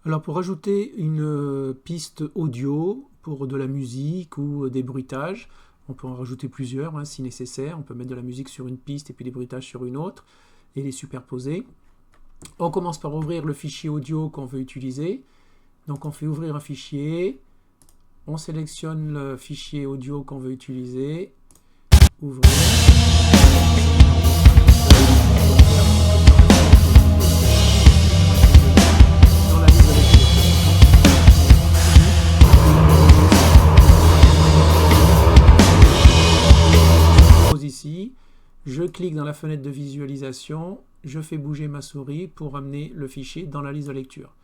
Alors pour ajouter une piste audio pour de la musique ou des bruitages, on peut en rajouter plusieurs hein, si nécessaire. On peut mettre de la musique sur une piste et puis des bruitages sur une autre et les superposer. On commence par ouvrir le fichier audio qu'on veut utiliser. Donc on fait ouvrir un fichier, on sélectionne le fichier audio qu'on veut utiliser, ouvrir. Ici, je clique dans la fenêtre de visualisation, je fais bouger ma souris pour amener le fichier dans la liste de lecture.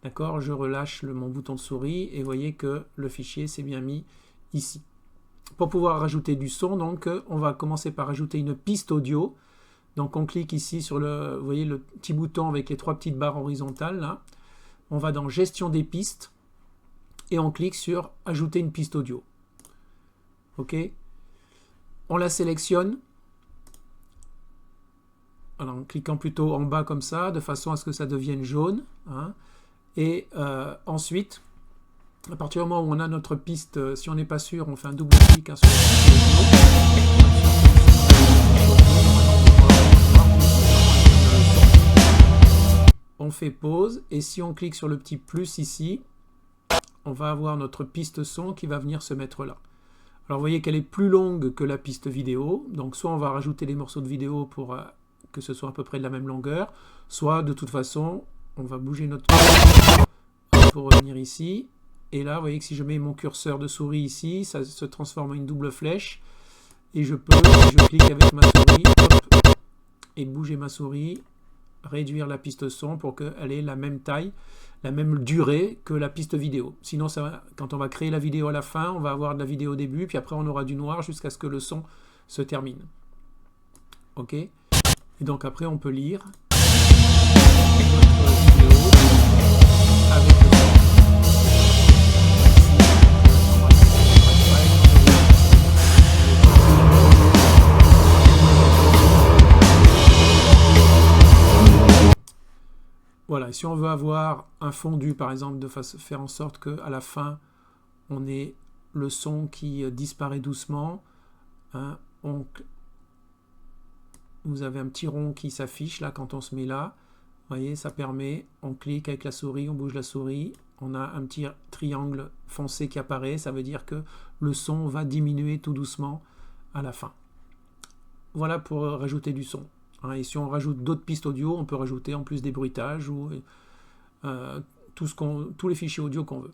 D'accord, je relâche mon bouton de souris et vous voyez que le fichier s'est bien mis ici. Pour pouvoir rajouter du son, donc, on va commencer par ajouter une piste audio. Donc on clique ici sur vous voyez le petit bouton avec les trois petites barres horizontales là. On va dans gestion des pistes et on clique sur ajouter une piste audio. Ok. On la sélectionne en cliquant plutôt en bas comme ça, de façon à ce que ça devienne jaune. Hein. Et ensuite, à partir du moment où on a notre piste, si on n'est pas sûr, on fait un double clic hein, sur la piste. On fait pause et si on clique sur le petit plus ici, on va avoir notre piste son qui va venir se mettre là. Alors vous voyez qu'elle est plus longue que la piste vidéo, donc soit on va rajouter des morceaux de vidéo pour que ce soit à peu près de la même longueur, soit de toute façon on va bouger notre pour revenir ici, et là vous voyez que si je mets mon curseur de souris ici, ça se transforme en une double flèche, et je clique avec ma souris, hop, et bouger ma souris, réduire la piste son pour qu'elle ait la même taille, la même durée que la piste vidéo. Sinon, quand on va créer la vidéo à la fin, on va avoir de la vidéo au début, puis après on aura du noir jusqu'à ce que le son se termine. Ok. Et donc après on peut lire notre vidéo avec le son. Voilà, si on veut avoir un fondu, par exemple, de faire en sorte qu'à la fin, on ait le son qui disparaît doucement, hein, vous avez un petit rond qui s'affiche là quand on se met là. Vous voyez, ça permet, on clique avec la souris, on bouge la souris, on a un petit triangle foncé qui apparaît, ça veut dire que le son va diminuer tout doucement à la fin. Voilà pour rajouter du son. Et si on rajoute d'autres pistes audio, on peut rajouter en plus des bruitages ou tous les fichiers audio qu'on veut.